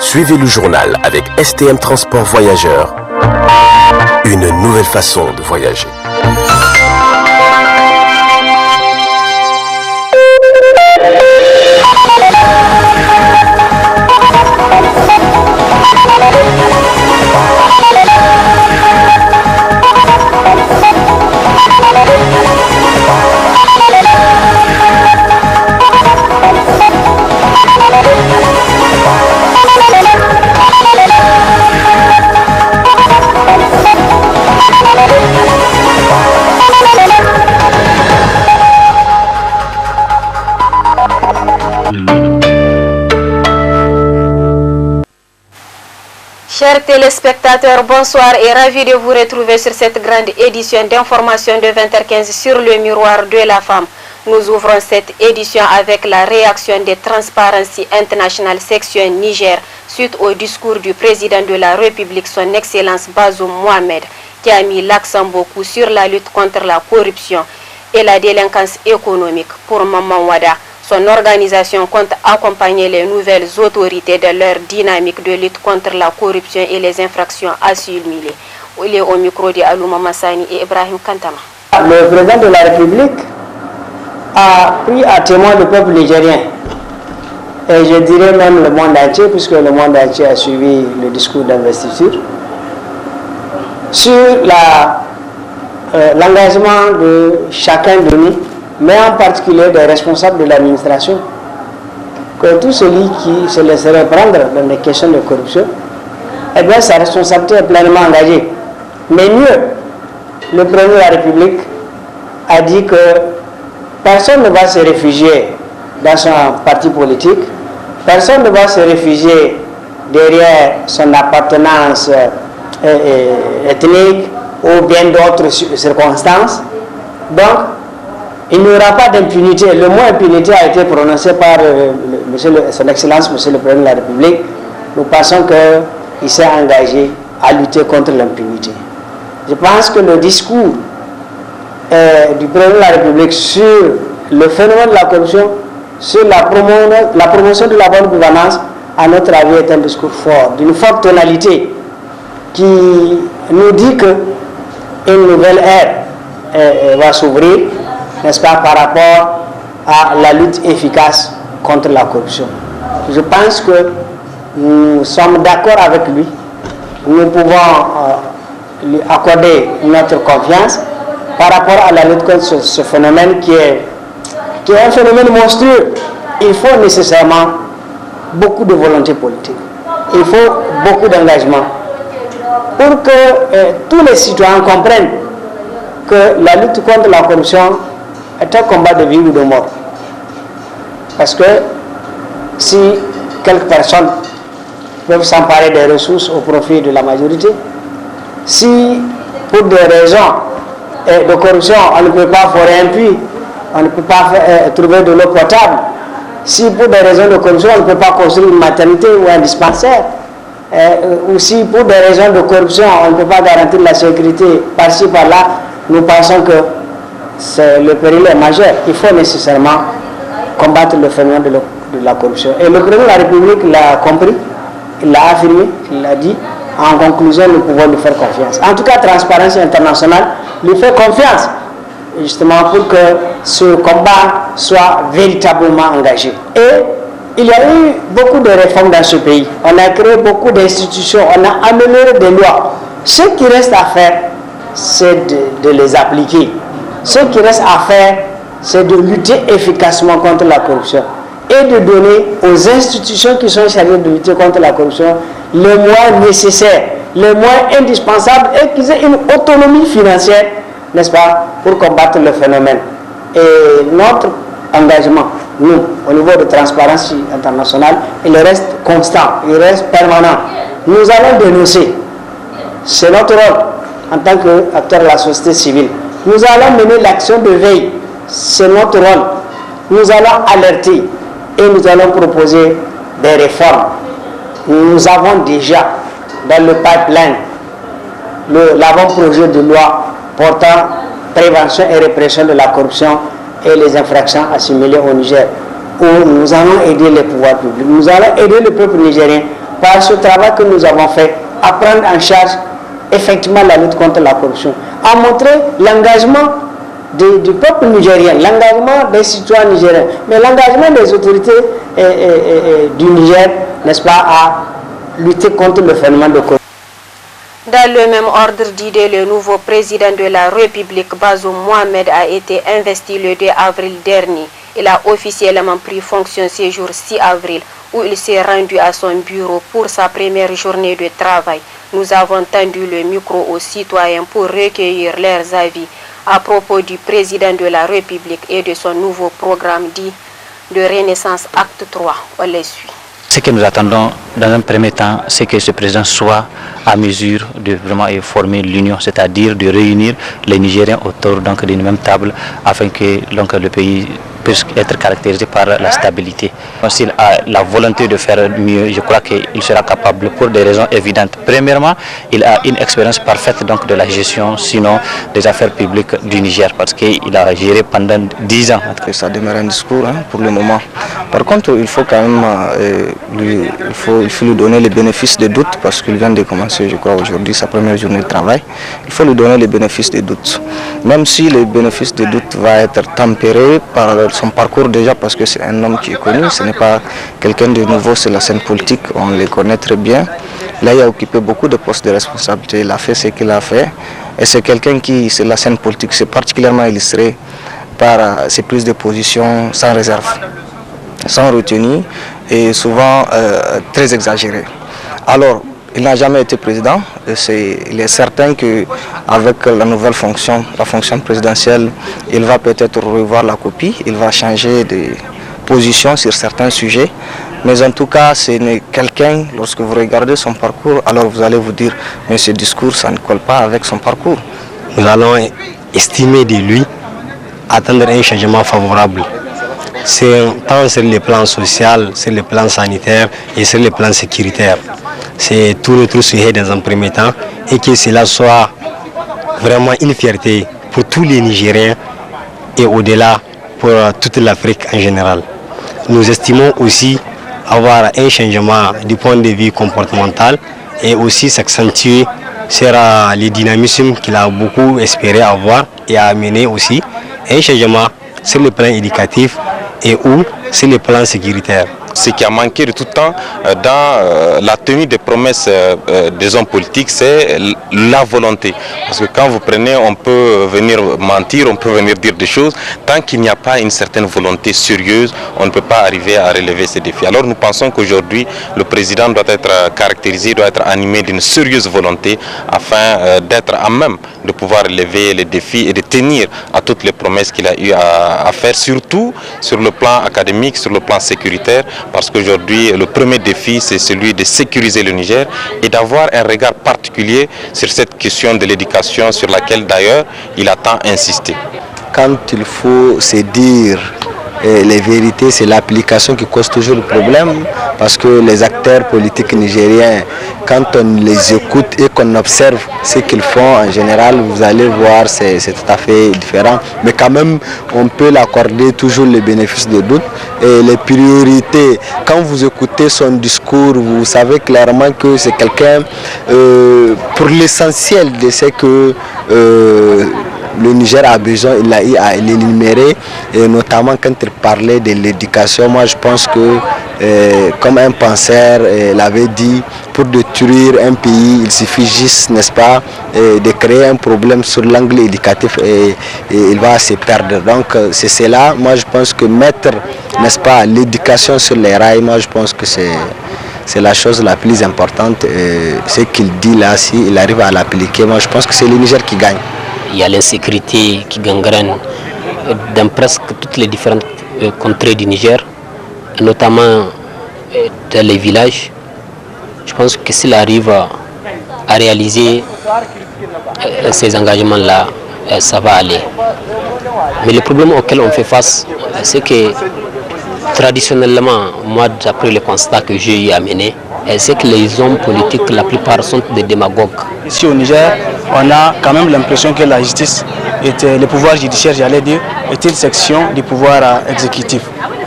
Suivez le journal avec STM Transport Voyageurs. Une nouvelle façon de voyager. Chers téléspectateurs, bonsoir et ravi de vous retrouver sur cette grande édition d'information de 20h15 sur le miroir de la femme. Nous ouvrons cette édition avec la réaction de Transparency International section Niger suite au discours du président de la République, son Excellence Bazoum Mohamed, qui a mis l'accent beaucoup sur la lutte contre la corruption et la délinquance économique. Pour Maman Wada, son organisation compte accompagner les nouvelles autorités dans leur dynamique de lutte contre la corruption et les infractions assimilées. Il est au micro de Alouma Massani et Ibrahim Kantama. Le président de la République a pris à témoin le peuple nigérien. Et je dirais même le monde entier, puisque le monde entier a suivi le discours d'investiture, sur l'engagement de chacun de nous, mais en particulier des responsables de l'administration, que tout celui qui se laisserait prendre dans des questions de corruption, eh bien sa responsabilité est pleinement engagée. Mais mieux, le président de la République a dit que personne ne va se réfugier dans son parti politique, personne ne va se réfugier derrière son appartenance ethnique ou bien d'autres circonstances. Donc, il n'y aura pas d'impunité. Le mot impunité a été prononcé par son Excellence, Monsieur le Président de la République. Nous pensons qu'il s'est engagé à lutter contre l'impunité. Je pense que le discours du Président de la République sur le phénomène de la corruption, sur la promotion de la bonne gouvernance, à notre avis, est un discours fort, d'une forte tonalité, qui nous dit qu'une nouvelle ère va s'ouvrir, n'est-ce pas, par rapport à la lutte efficace contre la corruption. Je pense que nous sommes d'accord avec lui. Nous pouvons lui accorder notre confiance par rapport à la lutte contre ce phénomène qui est un phénomène monstrueux. Il faut nécessairement beaucoup de volonté politique. Il faut beaucoup d'engagement pour que tous les citoyens comprennent que la lutte contre la corruption est un combat de vie ou de mort. Parce que si quelques personnes peuvent s'emparer des ressources au profit de la majorité, si pour des raisons de corruption on ne peut pas forer un puits, on ne peut pas trouver de l'eau potable, si pour des raisons de corruption on ne peut pas construire une maternité ou un dispensaire, ou si pour des raisons de corruption on ne peut pas garantir la sécurité par-ci par-là, nous pensons que le péril est majeur. Il faut nécessairement combattre le phénomène de la corruption. Et le président de la République l'a compris, il l'a affirmé, il l'a dit. En conclusion, nous pouvons lui faire confiance. En tout cas, Transparency International lui fait confiance, justement pour que ce combat soit véritablement engagé. Et il y a eu beaucoup de réformes dans ce pays. On a créé beaucoup d'institutions, on a amélioré des lois. Ce qui reste à faire, c'est de les appliquer. Ce qui reste à faire, c'est de lutter efficacement contre la corruption et de donner aux institutions qui sont chargées de lutter contre la corruption les moyens nécessaires, les moyens indispensables et qu'ils aient une autonomie financière, n'est-ce pas, pour combattre le phénomène. Et notre engagement, nous, au niveau de Transparency International, il reste constant, il reste permanent. Nous allons dénoncer. C'est notre rôle en tant qu'acteur de la société civile. Nous allons mener l'action de veille. C'est notre rôle. Nous allons alerter et nous allons proposer des réformes. Nous avons déjà dans le pipeline l'avant-projet de loi portant prévention et répression de la corruption et les infractions assimilées au Niger, où nous allons aider les pouvoirs publics, nous allons aider le peuple nigérien par ce travail que nous avons fait, à prendre en charge effectivement la lutte contre la corruption, à montrer l'engagement du peuple nigérien, l'engagement des citoyens nigériens, mais l'engagement des autorités du Niger, n'est-ce pas, à lutter contre le phénomène de corruption. Dans le même ordre d'idée, le nouveau président de la République, Bazoum Mohamed, a été investi le 2 avril dernier. Il a officiellement pris fonction ce jour 6 avril, où il s'est rendu à son bureau pour sa première journée de travail. Nous avons tendu le micro aux citoyens pour recueillir leurs avis à propos du président de la République et de son nouveau programme dit de Renaissance Acte 3. On les suit. Ce que nous attendons dans un premier temps, c'est que ce président soit à mesure de vraiment former l'union, c'est-à-dire de réunir les Nigériens autour d'une même table afin que le pays puisse être caractérisé par la stabilité. S'il a la volonté de faire mieux, je crois qu'il sera capable pour des raisons évidentes. Premièrement, il a une expérience parfaite de la gestion, sinon des affaires publiques du Niger, parce qu'il a géré pendant 10 ans. Ça demeure un discours pour le moment. Par contre, il faut quand même il faut lui donner les bénéfices des doutes, parce qu'il vient de commencer, je crois, aujourd'hui sa première journée de travail. Il faut lui donner les bénéfices des doutes. Même si le bénéfice des doutes va être tempéré par son parcours déjà, parce que c'est un homme qui est connu, ce n'est pas quelqu'un de nouveau sur la scène politique, on le connaît très bien. Là, il a occupé beaucoup de postes de responsabilité, il a fait ce qu'il a fait, et c'est quelqu'un qui, sur la scène politique, c'est particulièrement illustré par ses prises de position sans réserve, sans retenue et souvent très exagérées. Alors, il n'a jamais été président. Il est certain qu'avec la nouvelle fonction, la fonction présidentielle, il va peut-être revoir la copie, il va changer de position sur certains sujets. Mais en tout cas, c'est quelqu'un, lorsque vous regardez son parcours, alors vous allez vous dire, mais ce discours, ça ne colle pas avec son parcours. Nous allons estimer de lui, attendre un changement favorable. C'est tant sur le plan social, sur le plan sanitaire et sur le plan sécuritaire. C'est tout notre souhait dans un premier temps et que cela soit vraiment une fierté pour tous les Nigériens et au-delà pour toute l'Afrique en général. Nous estimons aussi avoir un changement du point de vue comportemental et aussi s'accentuer sur le dynamisme qu'il a beaucoup espéré avoir et a amené aussi un changement sur le plan éducatif et ou sur le plan sécuritaire. Ce qui a manqué de tout temps dans la tenue des promesses des hommes politiques, c'est la volonté. Parce que quand vous prenez, on peut venir mentir, on peut venir dire des choses. Tant qu'il n'y a pas une certaine volonté sérieuse, on ne peut pas arriver à relever ces défis. Alors nous pensons qu'aujourd'hui, le président doit être caractérisé, doit être animé d'une sérieuse volonté afin d'être à même de pouvoir relever les défis et de tenir à toutes les promesses qu'il a eu à faire, surtout sur le plan académique, sur le plan sécuritaire. Parce qu'aujourd'hui, le premier défi, c'est celui de sécuriser le Niger et d'avoir un regard particulier sur cette question de l'éducation, sur laquelle d'ailleurs il a tant insisté. Quand il faut se dire les vérités, c'est l'application qui cause toujours le problème, parce que les acteurs politiques nigériens, quand on les écoute et qu'on observe ce qu'ils font en général, vous allez voir, c'est tout à fait différent. Mais quand même, on peut l'accorder toujours les bénéfices de doute. Et les priorités, quand vous écoutez son discours, vous savez clairement que c'est quelqu'un, pour l'essentiel de ce que le Niger a besoin, il a eu à l'énumérer, et notamment quand il parlait de l'éducation. Moi je pense que, comme un penseur l'avait dit, pour détruire un pays, il suffit juste, n'est-ce pas, de créer un problème sur l'angle éducatif et il va se perdre. Donc c'est cela, moi je pense que mettre, n'est-ce pas, l'éducation sur les rails, moi je pense que c'est la chose la plus importante. Ce qu'il dit là, s'il arrive à l'appliquer, moi je pense que c'est le Niger qui gagne. Il y a l'insécurité qui gangrène dans presque toutes les différentes contrées du Niger, notamment dans les villages. Je pense que s'il arrive à réaliser ces engagements-là, ça va aller. Mais le problème auquel on fait face, c'est que traditionnellement, moi d'après le constat que j'ai eu à mener, c'est que les hommes politiques, la plupart sont des démagogues. Ici au Niger, on a quand même l'impression que la justice, le pouvoir judiciaire, j'allais dire, est une section du pouvoir exécutif.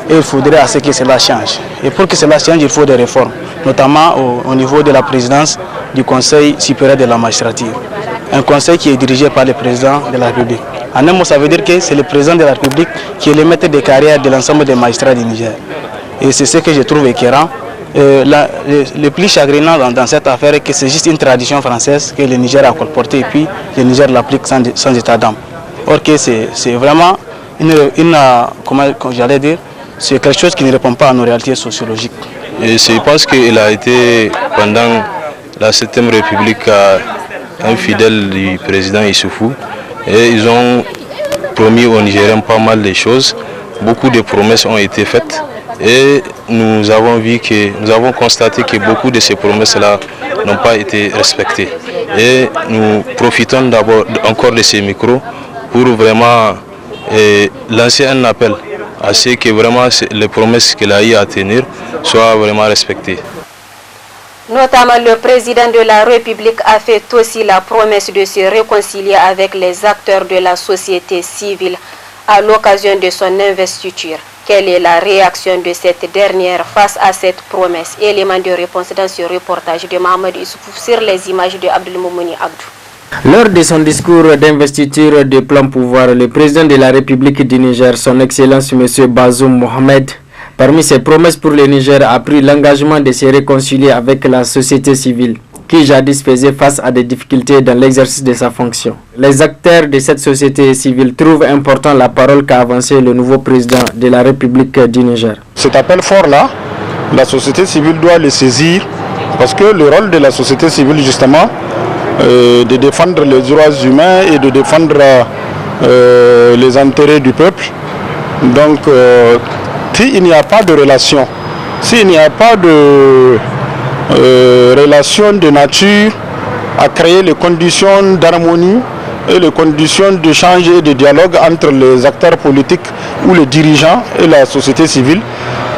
et il faudrait à ce que cela change. Et pour que cela change, il faut des réformes, notamment au niveau de la présidence du Conseil supérieur de la magistrature. Un conseil qui est dirigé par le président de la République. En un mot, ça veut dire que c'est le président de la République qui est le maître des carrières de l'ensemble des magistrats du Niger. Et c'est ce que je trouve écœurant. Le plus chagrinant dans cette affaire est que c'est juste une tradition française que le Niger a colportée et puis le Niger l'applique sans état d'âme. Or que c'est vraiment c'est quelque chose qui ne répond pas à nos réalités sociologiques. Et je pense qu'il a été, pendant la 7e République, un fidèle du président Issoufou. Et ils ont promis aux Nigériens pas mal de choses. Beaucoup de promesses ont été faites. Et nous avons constaté que beaucoup de ces promesses-là n'ont pas été respectées. Et nous profitons d'abord encore de ces micros pour vraiment lancer un appel à ce que vraiment les promesses qu'il a eu à tenir soient vraiment respectées. Notamment, le président de la République a fait aussi la promesse de se réconcilier avec les acteurs de la société civile à l'occasion de son investiture. Quelle est la réaction de cette dernière face à cette promesse? Élément de réponse dans ce reportage de Mohamed Issoufou sur les images de Abdelmoumouni Abdou. Lors de son discours d'investiture de plein pouvoir, le président de la République du Niger, son Excellence M. Bazoum Mohamed, parmi ses promesses pour le Niger, a pris l'engagement de se réconcilier avec la société civile, qui jadis faisait face à des difficultés dans l'exercice de sa fonction. Les acteurs de cette société civile trouvent important la parole qu'a avancée le nouveau président de la République du Niger. Cet appel fort-là, la société civile doit le saisir, parce que le rôle de la société civile, justement, de défendre les droits humains et de défendre les intérêts du peuple. Donc, s'il n'y a pas de relation, s'il n'y a pas de relation de nature à créer les conditions d'harmonie et les conditions d'échange et de dialogue entre les acteurs politiques ou les dirigeants et la société civile,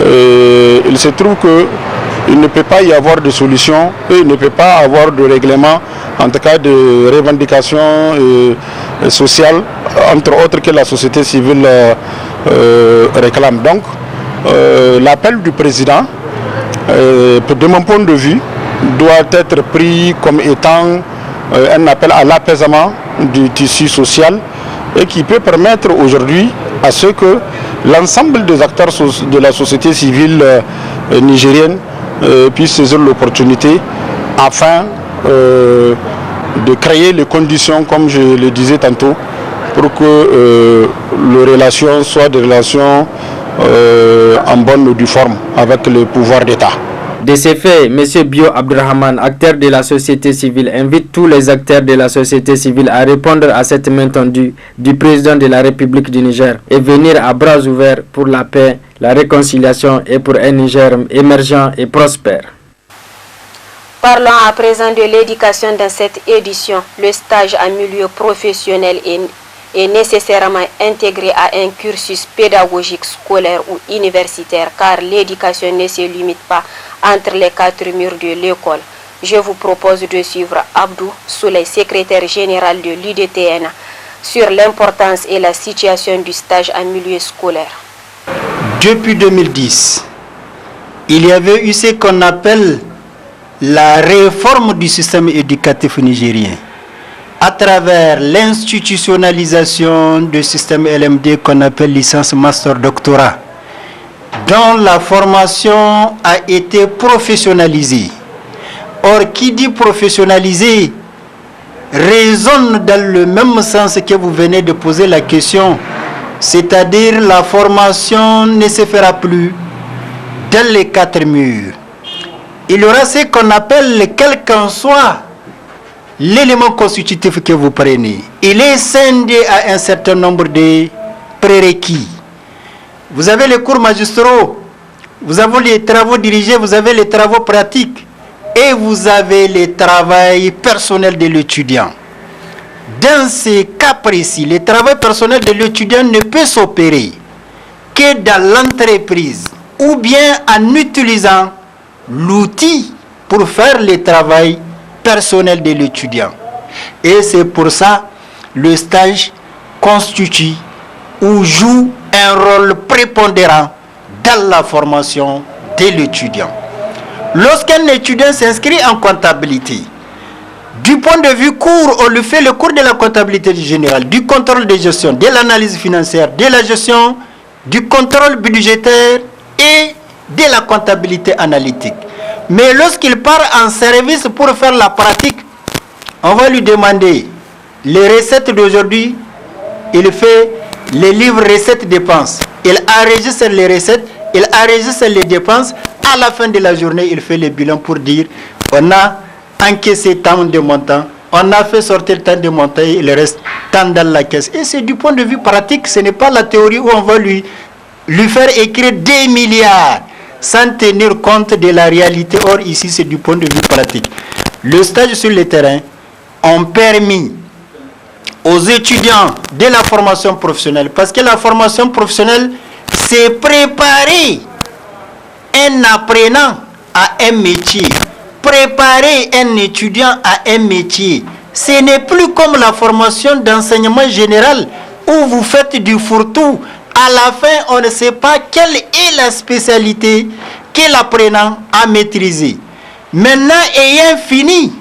il se trouve qu'il ne peut pas y avoir de solution et il ne peut pas avoir de règlement, en tout cas de revendications sociales, entre autres que la société civile réclame. Donc, l'appel du président, de mon point de vue, doit être pris comme étant un appel à l'apaisement du tissu social et qui peut permettre aujourd'hui à ce que l'ensemble des acteurs de la société civile nigérienne puissent saisir l'opportunité afin de créer les conditions, comme je le disais tantôt, pour que les relations soient des relations en bonne ou due forme avec le pouvoir d'État. De ces faits, M. Bio Abdrahman, acteur de la société civile, invite tous les acteurs de la société civile à répondre à cette main tendue du président de la République du Niger et venir à bras ouverts pour la paix, la réconciliation et pour un Niger émergent et prospère. Parlons à présent de l'éducation dans cette édition. Le stage en milieu professionnel est nécessairement intégré à un cursus pédagogique scolaire ou universitaire car l'éducation ne se limite pas entre les 4 murs de l'école. Je vous propose de suivre Abdou Souley, secrétaire général de l'UDTN, sur l'importance et la situation du stage en milieu scolaire. Depuis 2010, il y avait eu ce qu'on appelle la réforme du système éducatif nigérien à travers l'institutionnalisation du système LMD qu'on appelle licence master doctorat, dont la formation a été professionnalisée. Or, qui dit professionnalisé résonne dans le même sens que vous venez de poser la question, c'est-à-dire la formation ne se fera plus dans les 4 murs. Il y aura ce qu'on appelle, quel qu'en soit l'élément constitutif que vous prenez, il est scindé à un certain nombre de prérequis. Vous avez les cours magistraux, vous avez les travaux dirigés, vous avez les travaux pratiques et vous avez les travaux personnels de l'étudiant. Dans ces cas précis, le travail personnel de l'étudiant ne peut s'opérer que dans l'entreprise ou bien en utilisant l'outil pour faire le travail personnel de l'étudiant. Et c'est pour ça le stage constitue ou joue un rôle prépondérant dans la formation de l'étudiant. Lorsqu'un étudiant s'inscrit en comptabilité, du point de vue cours, on lui fait le cours de la comptabilité générale, du contrôle de gestion, de l'analyse financière, de la gestion, du contrôle budgétaire et de la comptabilité analytique. Mais lorsqu'il part en service pour faire la pratique, on va lui demander les recettes d'aujourd'hui. Il fait les livres recettes-dépenses. Il enregistre les recettes, il enregistre les dépenses. À la fin de la journée, il fait le bilan pour dire on a encaissé tant de montants, on a fait sortir tant de montants, il reste tant dans la caisse. Et c'est du point de vue pratique, ce n'est pas la théorie où on va lui faire écrire des milliards sans tenir compte de la réalité. Or, ici, c'est du point de vue pratique. Le stage sur le terrain ont permis aux étudiants de la formation professionnelle, parce que la formation professionnelle, c'est préparer un apprenant à un métier, préparer un étudiant à un métier. Ce n'est plus comme la formation d'enseignement général où vous faites du fourre-tout. À la fin, on ne sait pas quelle est la spécialité que l'apprenant a maîtrisée. Maintenant, ayant fini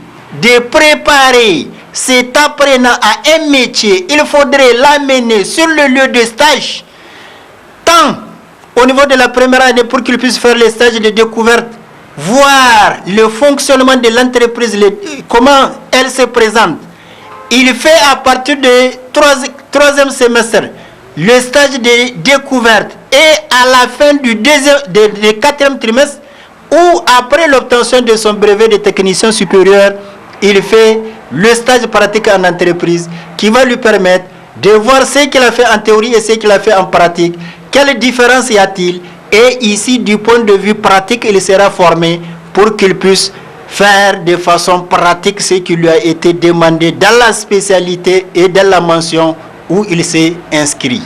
de préparer cet apprenant à un métier, il faudrait l'amener sur le lieu de stage, tant au niveau de la première année pour qu'il puisse faire les stages de découverte, voir le fonctionnement de l'entreprise, comment elle se présente. Il fait à partir du troisième semestre le stage de découverte et à la fin du quatrième trimestre ou après l'obtention de son brevet de technicien supérieur, il fait le stage pratique en entreprise qui va lui permettre de voir ce qu'il a fait en théorie et ce qu'il a fait en pratique. Quelle différence y a-t-il? Et ici, du point de vue pratique, il sera formé pour qu'il puisse faire de façon pratique ce qui lui a été demandé dans la spécialité et dans la mention où il s'est inscrit.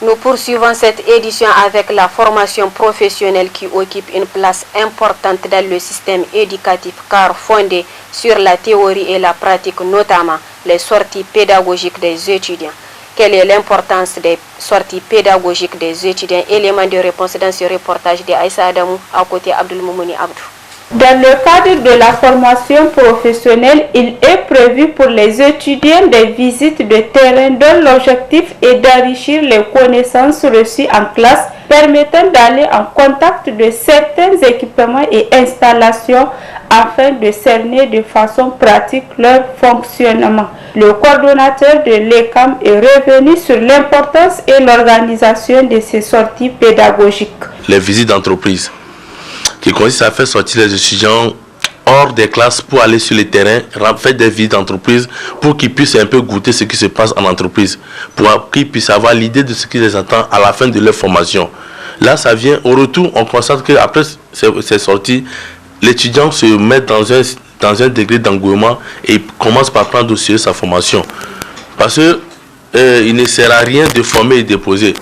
Nous poursuivons cette édition avec la formation professionnelle qui occupe une place importante dans le système éducatif car fondée sur la théorie et la pratique, notamment les sorties pédagogiques des étudiants. Quelle est l'importance des sorties pédagogiques des étudiants? Élément de réponse dans ce reportage de Aïssa Adamou à côté Abdul Moumouni Abdou. Dans le cadre de la formation professionnelle, il est prévu pour les étudiants des visites de terrain dont l'objectif est d'enrichir les connaissances reçues en classe, permettant d'aller en contact de certains équipements et installations afin de cerner de façon pratique leur fonctionnement. Le coordonnateur de l'ECAM est revenu sur l'importance et l'organisation de ces sorties pédagogiques. Les visites d'entreprise qui consiste à faire sortir les étudiants hors des classes pour aller sur le terrain, faire des visites d'entreprise pour qu'ils puissent un peu goûter ce qui se passe en entreprise, pour qu'ils puissent avoir l'idée de ce qui les attend à la fin de leur formation. Là, ça vient au retour, on constate qu'après ces sorties, l'étudiant se met dans un degré d'engouement et commence par prendre au sérieux sa formation. Parce qu'il ne sert à rien de former et déposer.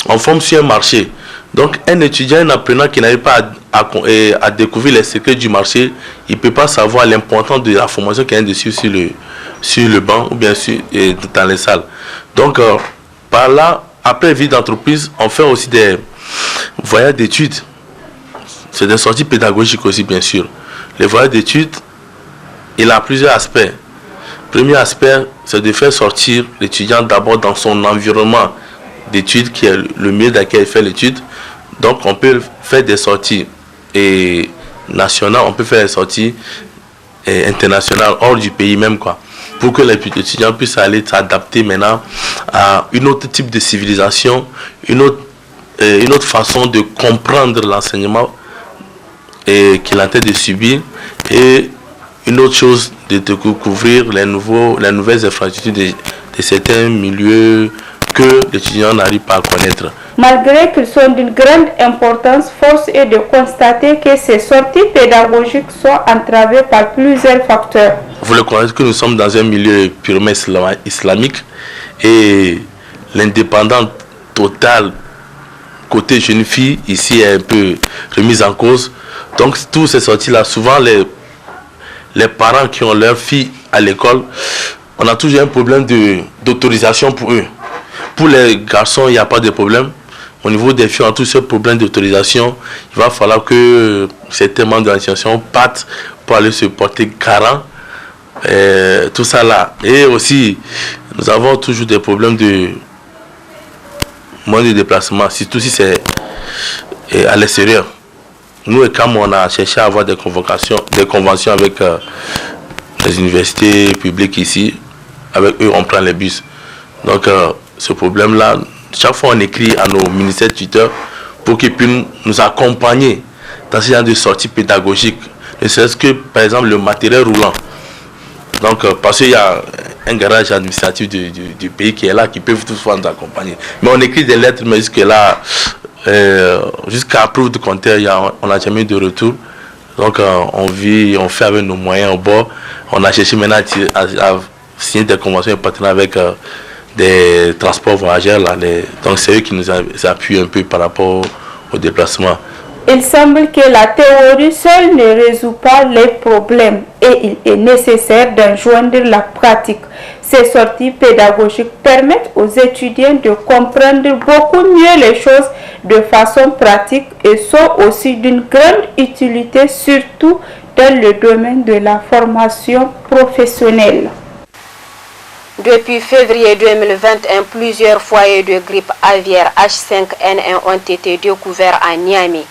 On forme sur un marché. Donc un étudiant, un apprenant qui n'arrive pas à découvrir les secrets du marché, il ne peut pas savoir l'importance de la formation qu'il y a dessus sur le banc ou bien sûr dans les salles. Donc par là, après vie d'entreprise, on fait aussi des voyages d'études. C'est des sorties pédagogiques aussi bien sûr. Les voyages d'études, il a plusieurs aspects. Premier aspect, c'est de faire sortir l'étudiant d'abord dans son environnement d'études qui est le milieu dans lequel il fait l'étude. Donc on peut faire des sorties nationales, on peut faire des sorties internationales hors du pays même quoi, pour que les étudiants puissent aller s'adapter maintenant à une autre type de civilisation, une autre façon de comprendre l'enseignement qu'il est en train de subir et une autre chose de découvrir les nouvelles infrastructures de certains milieux que l'étudiant n'arrive pas à connaître. Malgré qu'ils sont d'une grande importance, force est de constater que ces sorties pédagogiques sont entravées par plusieurs facteurs. Vous le connaissez que nous sommes dans un milieu purement islamique et l'indépendance totale côté jeune fille ici est un peu remise en cause. Donc toutes ces sorties-là, souvent les parents qui ont leur fille à l'école, on a toujours un problème d'autorisation pour eux. Pour les garçons, il n'y a pas de problème. au niveau des filles, en tout ce problème d'autorisation, il va falloir que certains membres de l'association partent pour aller se porter garant. Tout ça là. Et aussi, nous avons toujours des problèmes de moyens de déplacement, surtout si c'est à l'extérieur. Nous, comme on a cherché à avoir des conventions avec les universités publiques ici, avec eux, on prend les bus. Donc, ce problème-là, chaque fois, on écrit à nos ministères tuteurs pour qu'ils puissent nous accompagner dans ce genre de sorties pédagogiques. Ne serait-ce que, par exemple, le matériel roulant. Donc, parce qu'il y a un garage administratif du pays qui est là, qui peut toutefois nous accompagner. Mais on écrit des lettres, mais jusque-là, jusqu'à preuve du contraire, on n'a jamais eu de retour. Donc, on fait avec nos moyens au bord. On a cherché maintenant à signer des conventions et partenariats avec des transports voyageurs. Là, donc, c'est eux qui nous appuient un peu par rapport au déplacement. Il semble que la théorie seule ne résout pas les problèmes et il est nécessaire d'en joindre la pratique. Ces sorties pédagogiques permettent aux étudiants de comprendre beaucoup mieux les choses de façon pratique et sont aussi d'une grande utilité, surtout dans le domaine de la formation professionnelle. Depuis février 2021, plusieurs foyers de grippe aviaire H5N1 ont été découverts à Niamey.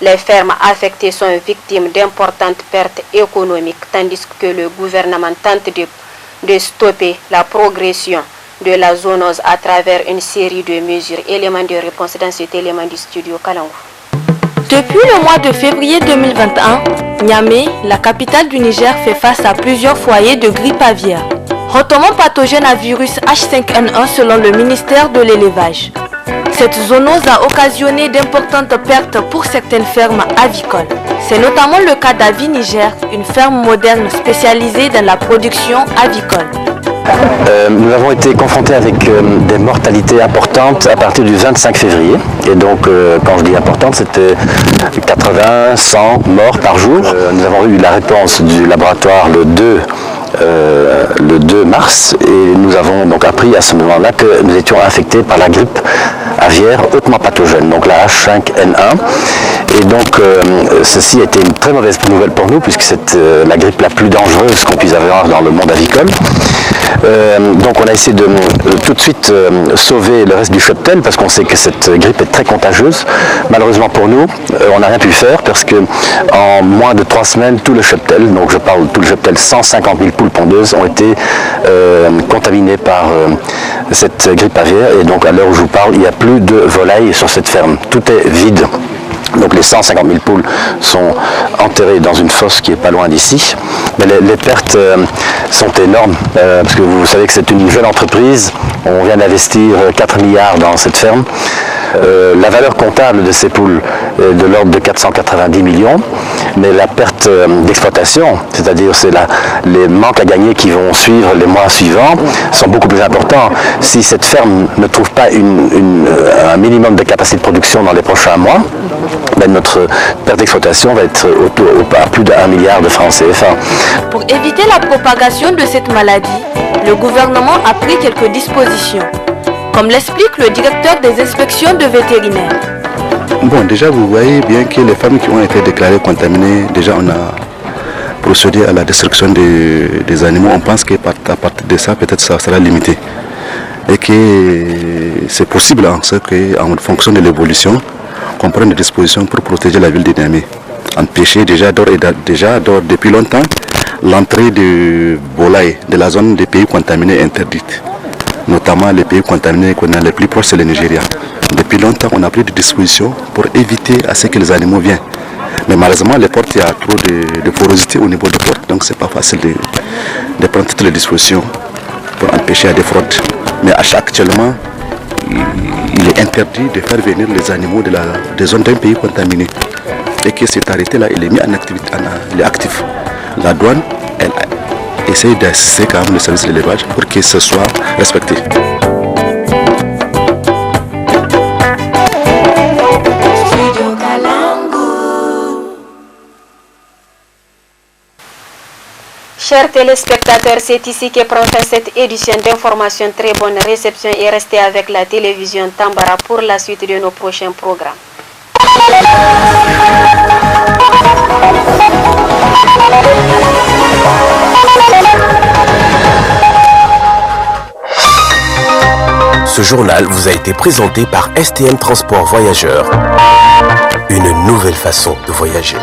Les fermes affectées sont victimes d'importantes pertes économiques, tandis que le gouvernement tente de stopper la progression de la zoonose à travers une série de mesures. Éléments de réponse dans cet élément du studio Kalangou. Depuis le mois de février 2021, Niamey, la capitale du Niger, fait face à plusieurs foyers de grippe aviaire. Hautement pathogène à virus H5N1 selon le ministère de l'élevage. Cette zoonose a occasionné d'importantes pertes pour certaines fermes avicoles. C'est notamment le cas d'Avi Niger, une ferme moderne spécialisée dans la production avicole. Nous avons été confrontés avec des mortalités importantes à partir du 25 février. Et donc, quand je dis importante, c'était 80, 100 morts par jour. Nous avons eu la réponse du laboratoire le 2 mars et nous avons donc appris à ce moment-là que nous étions infectés par la grippe aviaire hautement pathogène, donc la H5N1. Et donc ceci a été une très mauvaise nouvelle pour nous puisque c'est la grippe la plus dangereuse qu'on puisse avoir dans le monde avicole. Donc on a essayé de tout de suite sauver le reste du cheptel parce qu'on sait que cette grippe est très contagieuse. Malheureusement pour nous, on n'a rien pu faire parce que en moins de 3 semaines, tout le cheptel, donc je parle tout le cheptel, 150 000 poules pondeuses ont été contaminées par cette grippe aviaire et donc à l'heure où je vous parle, il n'y a plus de volailles sur cette ferme. Tout est vide. Donc les 150 000 poules sont enterrées dans une fosse qui est pas loin d'ici. Mais les pertes sont énormes parce que vous savez que c'est une jeune entreprise. On vient d'investir 4 milliards dans cette ferme. La valeur comptable de ces poules est de l'ordre de 490 millions, mais la perte d'exploitation, c'est-à-dire c'est les manques à gagner qui vont suivre les mois suivants, sont beaucoup plus importants. Si cette ferme ne trouve pas un minimum de capacité de production dans les prochains mois, ben notre perte d'exploitation va être à plus de 1 milliard de francs CFA. Pour éviter la propagation de cette maladie, le gouvernement a pris quelques dispositions, comme l'explique le directeur des inspections de vétérinaires. Bon, déjà vous voyez bien que les femmes qui ont été déclarées contaminées, déjà on a procédé à la destruction des animaux. On pense qu'à partir de ça, peut-être ça sera limité. Et que c'est possible en fonction de l'évolution, qu'on prenne des dispositions pour protéger la ville de Niamey. Empêcher déjà depuis longtemps l'entrée de volailles de la zone des pays contaminés interdite. Notamment les pays contaminés qu'on a les plus proches, c'est le Nigeria. Depuis longtemps, on a pris des dispositions pour éviter à ce que les animaux viennent. Mais malheureusement, les portes, il y a trop de porosité au niveau des portes. Donc, c'est pas facile de prendre toutes les dispositions pour empêcher des fraudes. Mais actuellement, il est interdit de faire venir les animaux des zones d'un pays contaminé. Et que cet arrêté-là, il est mis en activité, il est actif. La douane, elle essaye d'assister quand même le service de l'élevage pour que ce soit respecté. Chers téléspectateurs, c'est ici que prend fin cette édition d'information. Très bonne réception et restez avec la télévision Tambara pour la suite de nos prochains programmes. Ce journal vous a été présenté par STM Transport Voyageurs. Une nouvelle façon de voyager.